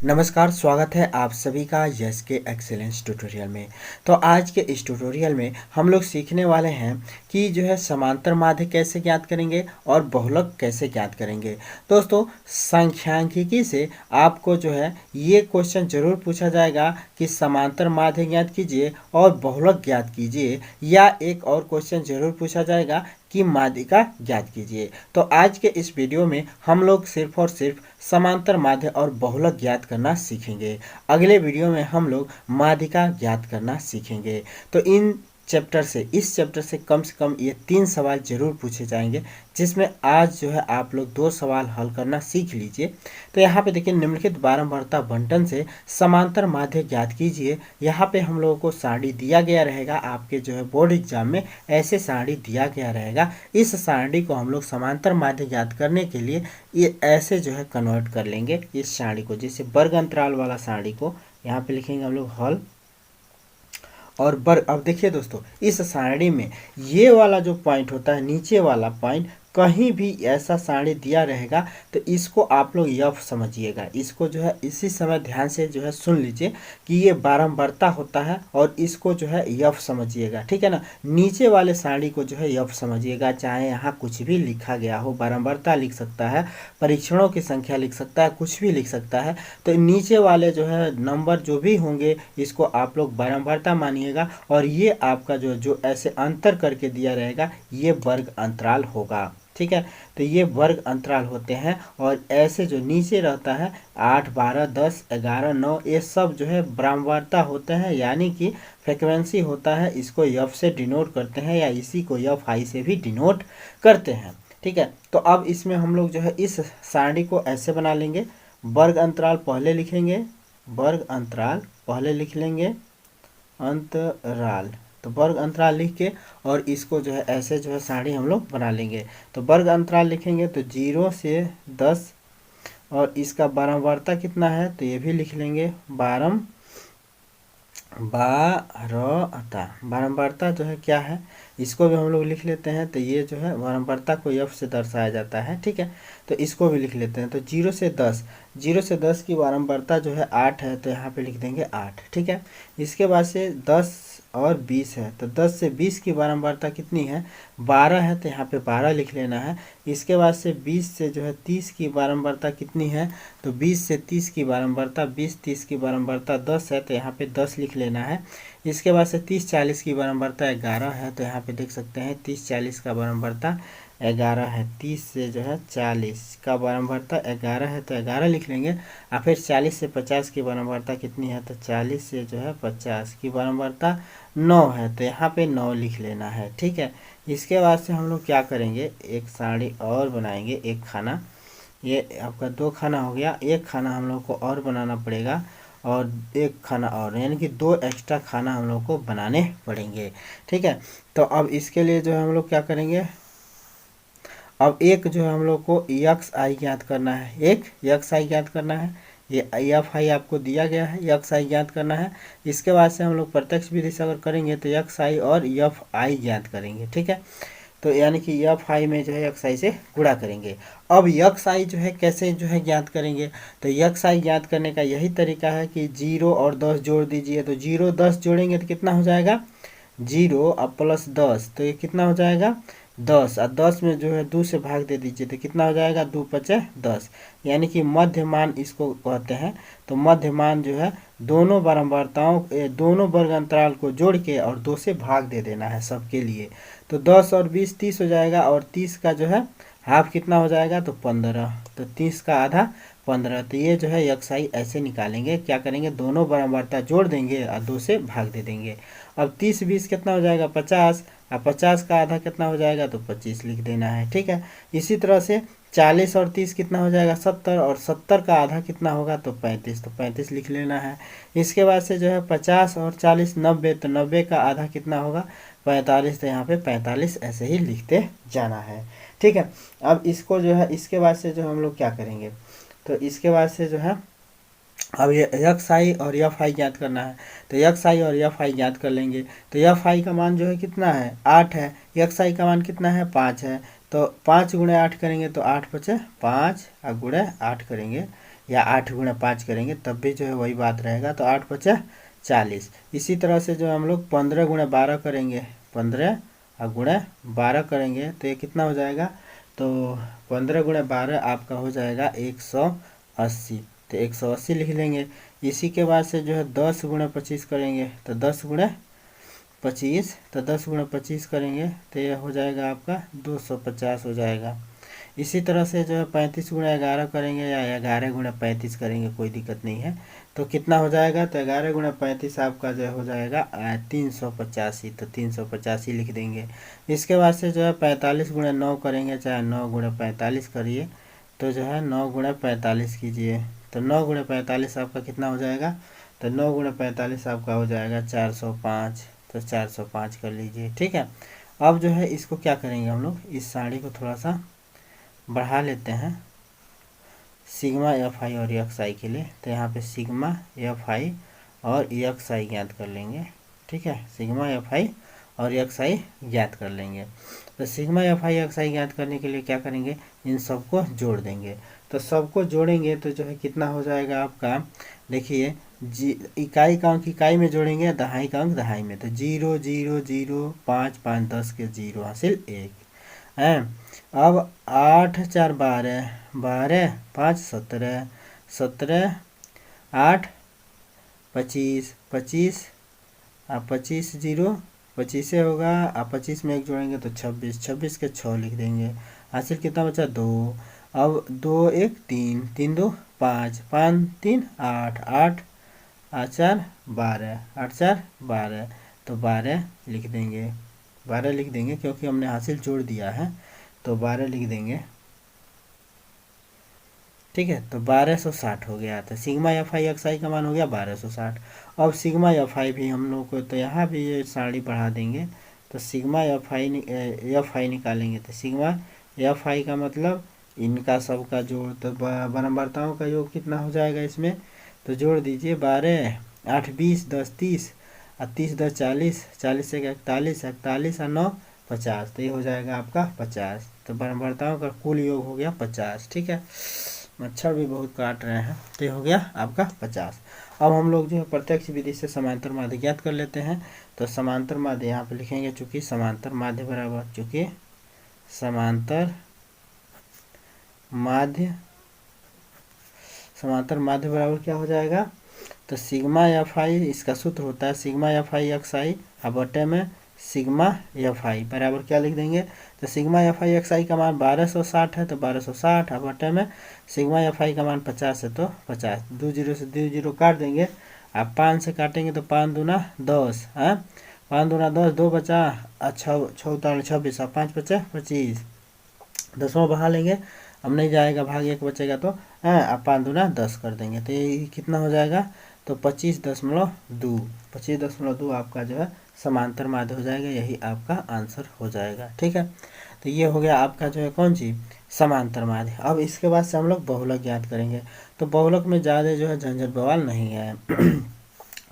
नमस्कार, स्वागत है आप सभी का यस के एक्सेलेंस ट्यूटोरियल में। तो आज के इस ट्यूटोरियल में हम लोग सीखने वाले हैं कि जो है समांतर माध्य कैसे ज्ञात करेंगे और बहुलक कैसे ज्ञात करेंगे। दोस्तों, सांख्यिकी से आपको जो है ये क्वेश्चन जरूर पूछा जाएगा कि समांतर माध्य ज्ञात कीजिए और बहुलक ज्ञात कीजिए, या एक और क्वेश्चन जरूर पूछा जाएगा कि माध्यिका ज्ञात कीजिए। तो आज के इस वीडियो में हम लोग सिर्फ और सिर्फ समांतर माध्य और बहुलक ज्ञात करना सीखेंगे। अगले वीडियो में हम लोग माध्यिका ज्ञात करना सीखेंगे। तो इस चैप्टर से कम ये 3 सवाल जरूर पूछे जाएंगे, जिसमें आज जो है आप लोग 2 सवाल हल करना सीख लीजिए। तो यहाँ पे देखिए, निम्नलिखित बारंबारता बंटन से समांतर माध्य ज्ञात कीजिए। यहाँ पे हम लोगों को सारणी दिया गया रहेगा, आपके जो है बोर्ड एग्जाम में ऐसे सारणी दिया गया रहेगा। इस सारणी को हम लोग समांतर माध्य ज्ञात करने के लिए ये ऐसे जो है कन्वर्ट कर लेंगे इस सारणी को, जैसे वर्ग अंतराल वाला सारणी को यहाँ पे लिखेंगे हम लोग हल और वर्ग। अब देखिए दोस्तों, इस सारणी में ये वाला जो पॉइंट होता है, नीचे वाला पॉइंट कहीं भी ऐसा सारणी दिया रहेगा तो इसको आप लोग यफ समझिएगा। इसको जो है इसी समय ध्यान से जो है सुन लीजिए कि ये बारंबारता होता है और इसको जो है यफ समझिएगा, ठीक है ना। नीचे वाले सारणी को जो है यफ समझिएगा, चाहे यहाँ कुछ भी लिखा गया हो, बारंबारता लिख सकता है, परीक्षणों की संख्या लिख सकता है, कुछ भी लिख सकता है। तो नीचे वाले जो है नंबर जो भी होंगे इसको आप लोग बारंबारता मानिएगा, और ये आपका जो ऐसे अंतर करके दिया रहेगा ये वर्ग अंतराल होगा, ठीक है। तो ये वर्ग अंतराल होते हैं, और ऐसे जो नीचे रहता है 8, 12, 10, 11, 9 ये सब जो है बारंबारता होते हैं, यानी कि फ्रीक्वेंसी होता है। इसको यफ से डिनोट करते हैं, या इसी को यफ आई से भी डिनोट करते हैं, ठीक है। तो अब इसमें हम लोग जो है इस सारणी को ऐसे बना लेंगे। वर्ग अंतराल पहले लिखेंगे, वर्ग अंतराल पहले लिख लेंगे, अंतराल, तो वर्ग अंतराल लिख के और इसको जो है ऐसे जो है सारणी हम लोग बना लेंगे। तो वर्ग अंतराल लिखेंगे तो 0 से 10, और इसका बारंबारता कितना है तो ये भी लिख लेंगे, बारंबारता जो है क्या है इसको भी हम लोग लिख लेते हैं। तो ये जो है बारंबारता को एफ से दर्शाया जाता है, ठीक है। तो इसको भी लिख लेते हैं। तो 0 से 10 की बारंबारता जो है 8 है, तो यहाँ पे लिख देंगे 8, ठीक है। इसके बाद से 10 और 20 है, तो 10 से 20 की बारंबारता कितनी है, 12 है, तो यहाँ पे 12 लिख लेना है। इसके बाद से 20 से जो है 30 की बारंबारता कितनी है, तो 20 से 30 की बारंबारता 20-30 की बारंबारता 10 है, तो यहाँ पे 10 लिख लेना है। इसके बाद से 30-40 की बारंबारता 11 है, तो यहाँ पे देख सकते हैं 30-40 का बारंबारता 11 है। 30 से जो है 40 का बारंबारता 11 है, तो 11 लिख लेंगे। और फिर 40 से 50 की बारंबारता कितनी है, तो 40 से जो है 50 की बारंबारता 9 है, तो यहाँ पे 9 लिख लेना है, ठीक है। इसके बाद से हम लोग क्या करेंगे, एक सारणी और बनाएंगे, एक खाना। ये आपका 2 खाना हो गया, एक खाना हम लोग को और बनाना पड़ेगा, और एक खाना और, यानी कि 2 एक्स्ट्रा खाना हम लोग को बनाने पड़ेंगे, ठीक है। तो अब इसके लिए जो है हम लोग क्या करेंगे, अब एक जो है हम लोग को एक्स आई ज्ञात करना है, एक एक्स आई ज्ञात करना है। ये एफ आई आपको दिया गया है, एक्स आई ज्ञात करना है। इसके बाद से हम लोग प्रत्यक्ष विधि से अगर करेंगे तो एक्स आई और एफ आई ज्ञात करेंगे, ठीक है। तो यानी कि एफ आई में जो है एक्स आई से गुणा करेंगे। अब एक्स आई जो है कैसे जो है ज्ञात करेंगे, तो एक्स आई ज्ञात करने का यही तरीका है कि 0 और 10 जोड़ दीजिए। तो 0 10 जोड़ेंगे तो कितना हो जाएगा, 0 और प्लस 10, तो ये कितना हो जाएगा 10, और 10 में जो है 2 से भाग दे दीजिए तो कितना हो जाएगा, 2 पचे 10, यानी कि मध्यमान इसको कहते हैं। तो मध्यमान जो है दोनों बारंबारताओं दोनों वर्ग अंतराल को जोड़ के और 2 से भाग दे देना है सबके लिए। तो 10 और 20 30 हो जाएगा, और 30 का जो है हाफ कितना हो जाएगा, तो 15, तो 30 का आधा 15। तो ये जो है एक्स आई ऐसे निकालेंगे, क्या करेंगे, दोनों बारंबारता जोड़ देंगे और 2 से भाग दे देंगे। अब 30-20 कितना हो जाएगा, 50, और 50 का आधा कितना हो जाएगा, तो 25 लिख देना है, ठीक है। इसी तरह से 40 और 30 कितना हो जाएगा, 70, और 70 का आधा कितना होगा, तो 35, तो 35 लिख लेना है। इसके बाद से जो है 50 और 40 90, तो 90 का आधा कितना होगा, 45, तो यहाँ पे 45 ऐसे ही लिखते जाना है, ठीक है। अब इसको जो है इसके बाद से जो हम लोग क्या करेंगे, तो इसके बाद से जो है अब ये एक्स आई और एफ आई ज्ञात करना है। तो एक्स आई और एफ आई ज्ञात कर लेंगे। तो एफ आई का मान जो है कितना है, 8 है, एक्स आई का मान कितना है, 5 है। तो 5 गुणे 8 करेंगे तो 8 बचे 5, और गुणे 8 करेंगे या 8 गुणा 5 करेंगे तब भी जो है वही बात रहेगा। तो 8 पचा 40। इसी तरह से जो हम लोग 15 गुणा 12 करेंगे, 15 और गुणा 12 करेंगे तो ये कितना हो जाएगा, तो 15 गुणा 12 आपका हो जाएगा 180। तो 180 लिख लेंगे। इसी के बाद से जो है 10 गुणा 25 करेंगे, तो 10 गुणा 25, तो 10 गुणा 25 करेंगे तो ये हो जाएगा आपका 250 हो जाएगा। इसी तरह से जो है 35 गुणा 11 करेंगे या 11 गुणा 35 करेंगे, कोई दिक्कत नहीं है। तो कितना हो जाएगा, तो 11 गुणा 35 आपका जो हो जाएगा 385। तो 385 लिख देंगे। इसके बाद से जो है 45 गुणा 9 करेंगे, चाहे 9 गुणा 45 करिए, तो जो है 9 गुणा 45 कीजिए, तो 9 गुणा 45 आपका कितना हो जाएगा, तो 9 गुणा 45 आपका हो जाएगा 405। तो 405 कर लीजिए, ठीक है। अब जो है इसको क्या करेंगे हम लोग, इस साड़ी को थोड़ा सा बढ़ा लेते हैं सिग्मा एफ आई और एक्स आई के लिए। तो यहाँ पे सिग्मा एफ आई और एक्स आई ज्ञात कर लेंगे, ठीक है। सिग्मा एफ आई और एक्स आई ज्ञात कर लेंगे। तो सिग्मा एफ आई एक्स आई ज्ञात करने के लिए क्या करेंगे, इन सबको जोड़ देंगे। तो सबको जोड़ेंगे तो जो है कितना हो जाएगा आपका, देखिए इकाई का अंक इकाई में जोड़ेंगे, दहाई का अंक दहाई में, तो 0 0 0 5 5 10 के 0 हासिल 1 है। अब 8 4 12, 12 5 17, 17 8 25, 25 आप 25 0 25 से होगा, आप 25 में एक जोड़ेंगे तो 26, 26 के 6 लिख देंगे, हासिल कितना बचा 2। अब 2 1 3, 3 2 5, 5 3 8, 8 8 4 12, 8 4 12, तो 12 लिख देंगे, 12 लिख देंगे क्योंकि हमने हासिल जोड़ दिया है, तो 12 लिख देंगे, ठीक है। तो 1260 हो गया। तो सिग्मा एफ आई एक्स आई का मान हो गया 1260। अब सिग्मा एफ आई भी हम लोग को, तो यहाँ भी ये साड़ी बढ़ा देंगे, तो सिग्मा एफ आई निकालेंगे, तो सिग्मा एफ आई का मतलब इनका सबका जोड़, तो बराबरताओं का योग कितना हो जाएगा इसमें, तो जोड़ दीजिए 12 8 20 10 30 और 30 10 40, 40 से 41, 41 और 9 50, तो ये हो जाएगा आपका 50। तो बराबरताओं का कुल योग हो गया 50, ठीक है। मच्छर भी बहुत काट रहे हैं, तो ये हो गया आपका 50। अब हम लोग जो है प्रत्यक्ष विधि से समांतर माध्य ज्ञात कर लेते हैं। तो समांतर माध्य यहाँ पे लिखेंगे, चूंकि समांतर माध्य बराबर, चूंकि समांतर माध्य बराबर क्या हो जाएगा, तो सिग्मा एफ आई, इसका सूत्र होता है सिग्मा एफ आई एक्स आई अब बटे में सिग्मा एफ आई बराबर क्या लिख देंगे, तो सिग्मा एफ आई एक्स आई का मान 1260 है, तो 1260 अब बटे में सिग्मा एफ आई का मान 50 है, तो 50, 2 0 से 2 0 काट देंगे, आप 5 से काटेंगे तो 5 दूना 10 है, 5 दूना 10, 2 बचा, 6 26, 5 बचा 25, 10वां बढ़ा लेंगे, अब नहीं जाएगा, भाग 1 बचेगा, तो आप 5 दूना 10 कर देंगे, तो ये कितना हो जाएगा, तो 25.2, 25.2 आपका जो है समांतर माध्य हो जाएगा। यही आपका आंसर हो जाएगा, ठीक है। तो ये हो गया आपका जो है कौन सी, समांतर माध्य। अब इसके बाद से हम लोग बहुलक ज्ञात करेंगे। तो बहुलक में ज़्यादा जो है झंझट बवाल नहीं है।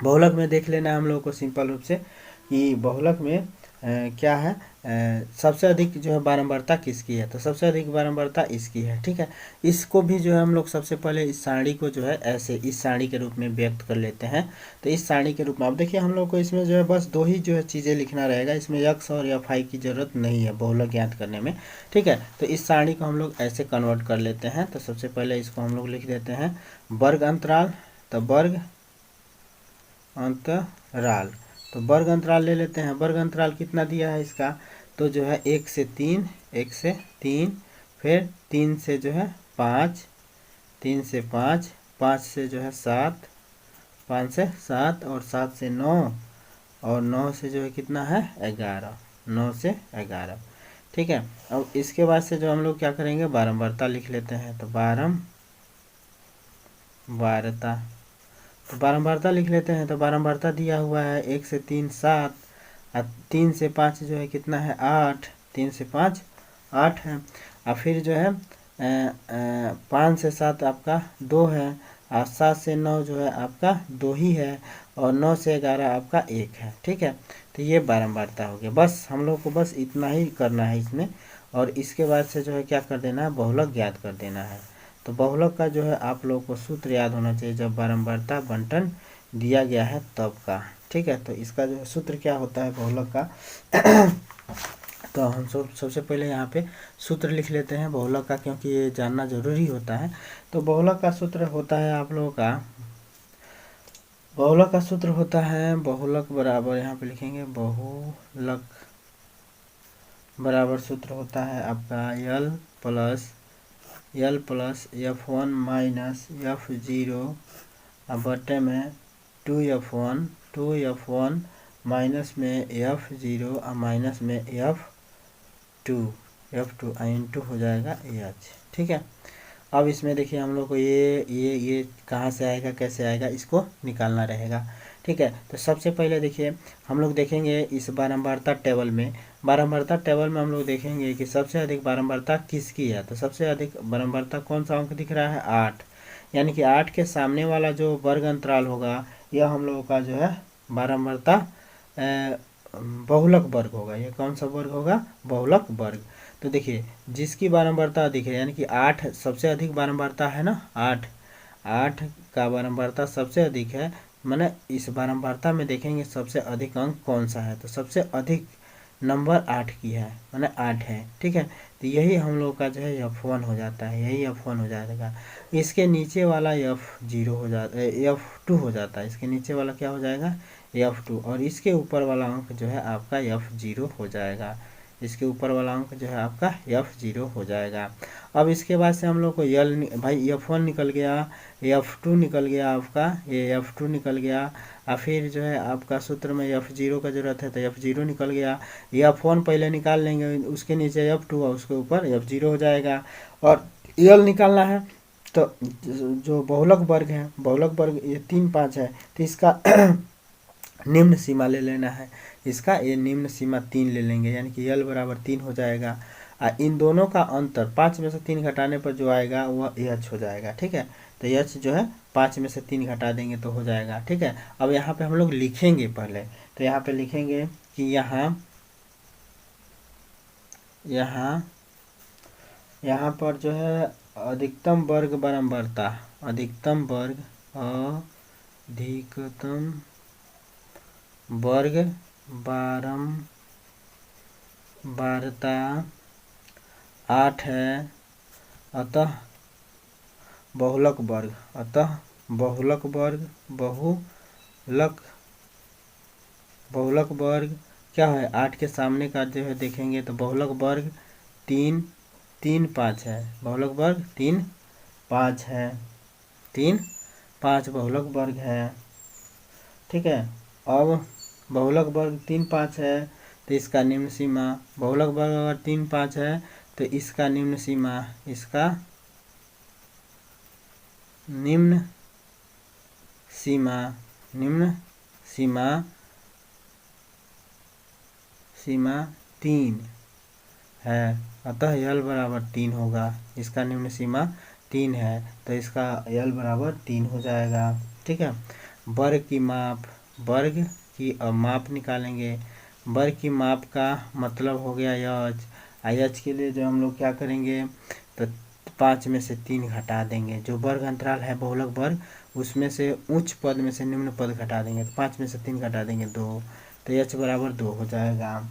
बहुलक में देख लेना हम लोग को सिंपल रूप से कि बहुलक में क्या है, सबसे अधिक जो है बारंबारता किसकी है, तो सबसे अधिक बारंबारता इसकी है, ठीक है। इसको भी जो है हम लोग सबसे पहले इस सारणी को जो है ऐसे इस सारणी के रूप में व्यक्त कर लेते हैं। तो इस सारणी के रूप में अब देखिए हम लोग को इसमें जो है बस 2 ही जो है चीज़ें लिखना रहेगा, इसमें एक्स और एफ आई की ज़रूरत नहीं है बहुलक ज्ञात करने में, ठीक है। तो इस सारणी को हम लोग ऐसे कन्वर्ट कर लेते हैं। तो सबसे पहले इसको हम लोग लिख देते हैं वर्ग अंतराल, तो वर्ग अंतराल, तो वर्ग अंतराल ले लेते हैं। वर्ग अंतराल कितना दिया है इसका, तो जो है 1 से 3, 1 से 3, फिर 3 से जो है 5, 3 से 5, 5 से जो है 7, 5 से 7 और 7 से 9 और 9 से जो है कितना है 11, 9 से 11, ठीक है। अब इसके बाद से जो हम लोग क्या करेंगे, बारंबारता लिख लेते हैं। तो बारंबारता, तो बारंबारता लिख लेते हैं। तो बारंबारता दिया हुआ है 1 से 3 7, 3 से 5 जो है कितना है 8, 3 से 5 8 है, और फिर जो है 5 से 7 आपका 2 है, और 7 से 9 जो है आपका 2 ही है, और 9 से 11 आपका 1 है, ठीक है। तो ये बारंबारता हो गया। बस हम लोग को बस इतना ही करना है इसमें, और इसके बाद से जो है क्या कर देना है, बहुलक ज्ञात कर देना है। तो बहुलक का जो है आप लोगों को सूत्र याद होना चाहिए जब बारंबारता बंटन दिया गया है तब का। ठीक है, तो इसका जो सूत्र क्या होता है बहुलक का तो हम सबसे पहले यहाँ पे सूत्र लिख लेते हैं बहुलक का, क्योंकि ये जानना जरूरी होता है। तो बहुलक का सूत्र होता है आप लोगों का, बहुलक का सूत्र होता है बहुलक बराबर, यहाँ पे लिखेंगे बहुलक बराबर सूत्र होता है आपका यल प्लस F1 माइनस F0 बटे में 2F1 माइनस में F0 और माइनस में F2 इंटू हो जाएगा H। ठीक है, अब इसमें देखिए हम लोग को ये कहाँ से आएगा कैसे आएगा इसको निकालना रहेगा। ठीक है, तो सबसे पहले देखिए हम लोग देखेंगे इस बारंबारता टेबल में हम लोग देखेंगे कि सबसे अधिक बारंबारता किसकी है। तो सबसे अधिक बारंबारता कौन सा अंक दिख रहा है 8, यानी कि 8 के सामने वाला जो वर्ग अंतराल होगा यह हम लोगों का जो है बारंबारता बहुलक वर्ग होगा। ये कौन सा वर्ग होगा? बहुलक वर्ग। तो देखिए जिसकी बारंबारता अधिक है, यानी कि 8 सबसे अधिक बारंबारता है ना, 8 का बारंबारता सबसे अधिक है, माने इस बारंबारता में देखेंगे सबसे अधिक अंक कौन सा है। तो सबसे अधिक नंबर 8 की है, माने 8 है। ठीक है, तो यही हम लोग का जो है F1 हो जाता है, यही F1 हो जाएगा। इसके नीचे वाला F0 हो जाता है, F2 हो जाता है। इसके नीचे वाला क्या हो जाएगा? F2, और इसके ऊपर वाला अंक जो है आपका F0 हो जाएगा। इसके ऊपर वाला अंक जो है आपका F0 हो जाएगा। अब इसके बाद से हम लोग को भाई F1 निकल गया, F2 निकल गया आपका, ये F2 निकल गया, और फिर जो है आपका सूत्र में F0 का जरूरत है तो F0 निकल गया। F1 पहले निकाल लेंगे, उसके नीचे F2 और उसके ऊपर F0 हो जाएगा। और यल निकालना है तो जो बहुलक वर्ग है, बहुलक वर्ग ये 3 5 है, तो इसका निम्न सीमा ले लेना है। इसका ये निम्न सीमा 3 ले लेंगे, यानी कि यल बराबर 3 हो जाएगा। इन दोनों का अंतर 5 में से 3 घटाने पर जो आएगा वह एच हो जाएगा। ठीक है, तो एच जो है 5 में से 3 घटा देंगे तो हो जाएगा। ठीक है, अब यहाँ पे हम लोग लिखेंगे पहले, तो यहाँ पे लिखेंगे कि यहाँ पर जो है अधिकतम वर्ग बारंबारता, अधिकतम वर्ग बारंबारता 8 है, अतः बहुलक वर्ग क्या है? 8 के सामने का जो है देखेंगे तो बहुलक वर्ग 3 5 है, बहुलक वर्ग 3 5 है, 3 5 बहुलक वर्ग है। ठीक है, अब बहुलक वर्ग 3 5 है तो इसका निम्न सीमा, बहुलक वर्ग अगर 3 5 है तो इसका निम्न सीमा, सीमा 3 है, अतः यल बराबर 3 होगा। इसका निम्न सीमा 3 है तो इसका यल बराबर 3 हो जाएगा। ठीक है, वर्ग की माप निकालेंगे। वर्ग की माप का मतलब हो गया यच। यच के लिए जो हम लोग क्या करेंगे तो 5 में से 3 घटा देंगे। जो वर्ग अंतराल है बहुलक वर्ग, उसमें से उच्च पद में से निम्न पद घटा देंगे, तो 5 में से 3 घटा देंगे 2, तो एच बराबर 2 हो जाएगा।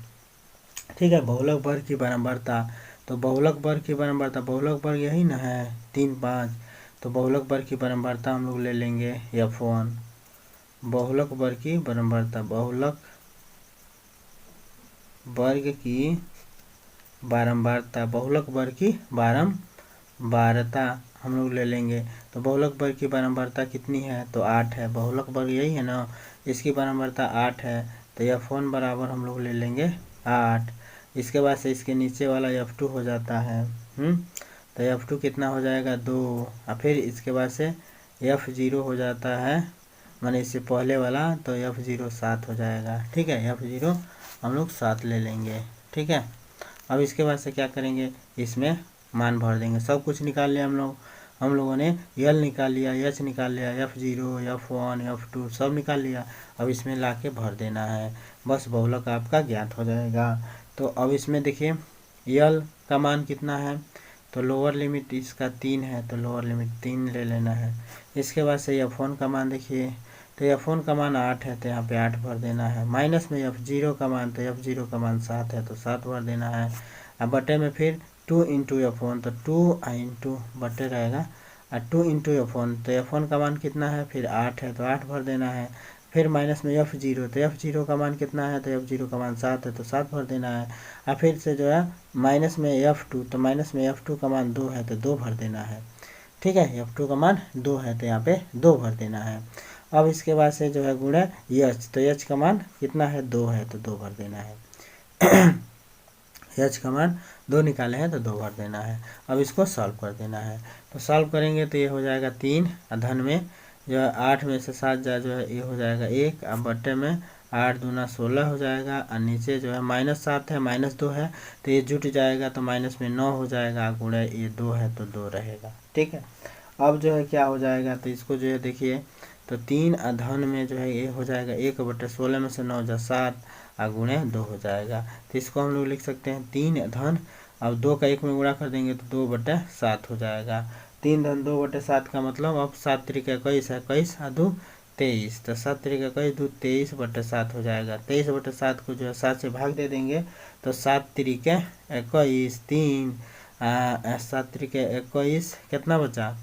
ठीक है, बहुलक वर्ग की बारंबारता, तो बहुलक वर्ग की बारंबारता, बहुलक वर्ग यही ना है 3 5, तो बहुलक वर्ग की बारंबारता हम लोग ले लेंगे F1। बहुलक वर्ग की बारंबारता, बहुलक वर्ग की बारंबारता हम लोग ले लेंगे। तो बहुलक वर्ग की बारंबारता कितनी है? तो 8 है। बहुलक वर्ग यही है ना, इसकी बारंबारता 8 है, तो F1 बराबर हम लोग ले लेंगे 8। इसके बाद से इसके नीचे वाला F2 हो जाता है, तो F2 कितना हो जाएगा 2, और फिर इसके बाद से F0 हो जाता है, माने इससे पहले वाला, तो F0 7 हो जाएगा। ठीक है, F0 हम लोग 7 ले लेंगे। ठीक है, अब इसके बाद से क्या करेंगे, इसमें मान भर देंगे। सब कुछ निकाल लिया हम लोगों ने, यल निकाल लिया, एच निकाल लिया, F0 F1 F2 सब निकाल लिया। अब इसमें ला के भर देना है, बस बहुलक आपका ज्ञात हो जाएगा। तो अब इसमें देखिए यल का मान कितना है, तो लोअर लिमिट इसका 3 है, तो लोअर लिमिट 3 ले लेना है। इसके बाद से F1 का मान देखिए, तो F1 का मान 8 है, तो यहाँ पे 8 भर देना है। माइनस में F0 का मान, तो F0 का मान 7 है, तो 7 भर देना है। अब बटे में फिर 2 इंटू F1, तो 2 इंटू बटे रहेगा 2 इंटू F1, तो F1 का मान कितना है, फिर 8 है, तो 8 भर देना है। फिर माइनस में F0, तो F0 का मान कितना है, तो F0 का मान 7 है, तो 7 भर देना है। और फिर से जो है माइनस में F2, तो माइनस में F2 का मान 2 है, तो 2 भर देना है। ठीक है, F2 का मान 2 है, तो यहाँ पे 2 भर देना है। अब इसके बाद से जो है गुणा H, तो H का मान कितना है, 2 है, तो 2 भर देना है। H का मान 2 निकाले हैं, तो 2 भर देना है। अब इसको सॉल्व कर देना है, तो सॉल्व करेंगे तो ये हो जाएगा 3, धन में जो है 8 में से 7 जाए जो है ये हो जाएगा 1, अब बट्टे में 8 दूना 16 हो जाएगा, और नीचे जो है -7 है, -2 है, तो ये जुट जाएगा, तो माइनस में 9 हो जाएगा, गुणा ये 2 है, तो 2 रहेगा। ठीक है, अब जो है क्या हो जाएगा, तो इसको जो है देखिए, तो 3 धन में जो है ये हो जाएगा 1/16 में से 9 जा 7, गुणे 2 हो जाएगा। तो इसको हम लोग लिख सकते हैं 3 धन, अब 2 का 1 में गुणा कर देंगे तो 2/7 हो जाएगा। 3 धन 2/7 का मतलब अब 7 त्रिक 21 है, 21 और 2 23, तो 7 त्रिक 21 2 23/7 हो जाएगा। 23/7 को जो है 7 से भाग दे देंगे, तो 7 त्रिक 21 3, 7 त्रिक 21 कितना बचा,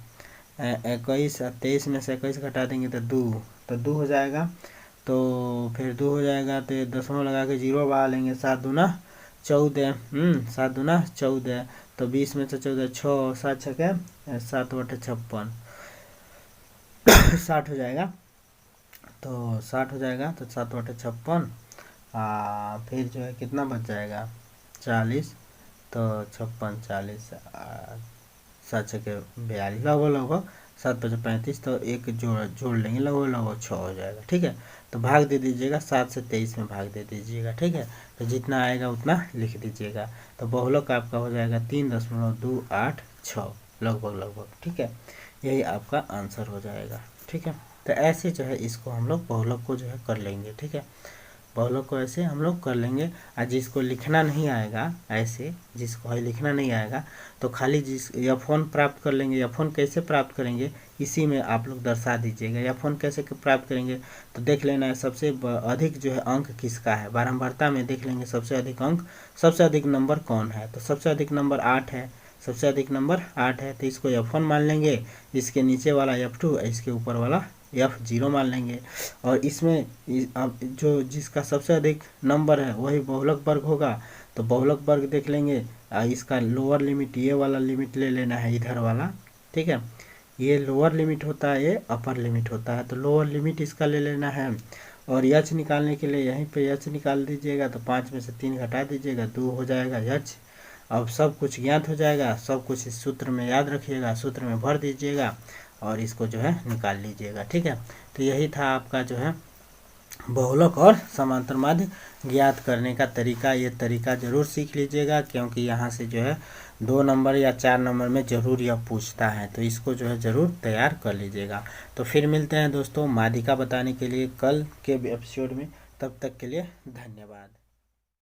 21, 23 में से 21 घटा देंगे तो 2, तो 2 हो जाएगा। तो फिर 2 हो जाएगा, तो दशमलव लगा के 0 बढ़ा लेंगे, 7 दूना 14, 7 दूना 14, तो 20 में से 14 6, 7 छके 7/56 60 हो जाएगा, तो 60 हो जाएगा, तो 7/56, फिर जो है कितना बच जाएगा 40, तो 56 40 7 छके 42, लगभग 7×5 = 35, तो एक जोड़ लेंगे, लगभग 6 हो जाएगा। ठीक है, तो भाग दे दीजिएगा, 7 से 23 में भाग दे दीजिएगा। ठीक है, तो जितना आएगा उतना लिख दीजिएगा, तो बहुलक आपका हो जाएगा 3.286 लगभग। ठीक है, यही आपका आंसर हो जाएगा। ठीक है, तो ऐसे जो है इसको हम लोग बहुलक को जो है कर लेंगे। ठीक है, बहुलक को ऐसे हम लोग कर लेंगे। और जिसको लिखना नहीं आएगा, ऐसे जिसको लिखना नहीं आएगा, तो खाली F1 प्राप्त कर लेंगे। F1 कैसे प्राप्त करेंगे, इसी में आप लोग दर्शा दीजिएगा। F1 कैसे प्राप्त करेंगे, तो देख लेना है सबसे अधिक जो है अंक किसका है, बारंबारता में देख लेंगे सबसे अधिक अंक, सबसे अधिक नंबर कौन है, तो सबसे अधिक नंबर 8 है, सबसे अधिक नंबर 8 है, तो इसको F1 मान लेंगे, इसके नीचे वाला F2, इसके ऊपर वाला F0 मान लेंगे। और इसमें अब जो जिसका सबसे अधिक नंबर है वही बहुलक वर्ग होगा, तो बहुलक वर्ग देख लेंगे, इसका लोअर लिमिट ये वाला लिमिट ले लेना है, इधर वाला। ठीक है, ये लोअर लिमिट होता है, ये अपर लिमिट होता है, तो लोअर लिमिट इसका ले लेना है। और H निकालने के लिए यहीं पे H निकाल दीजिएगा, तो 5 में से 3 घटा दीजिएगा, 2 हो जाएगा H। अब सब कुछ ज्ञात हो जाएगा, सब कुछ इस सूत्र में याद रखिएगा, सूत्र में भर दीजिएगा और इसको जो है निकाल लीजिएगा। ठीक है, तो यही था आपका जो है बहुलक और समांतर माध्य ज्ञात करने का तरीका। ये तरीका जरूर सीख लीजिएगा, क्योंकि यहाँ से जो है 2 नंबर या 4 नंबर में जरूर यह पूछता है, तो इसको जो है ज़रूर तैयार कर लीजिएगा। तो फिर मिलते हैं दोस्तों माध्यिका बताने के लिए कल के एपिसोड में, तब तक के लिए धन्यवाद।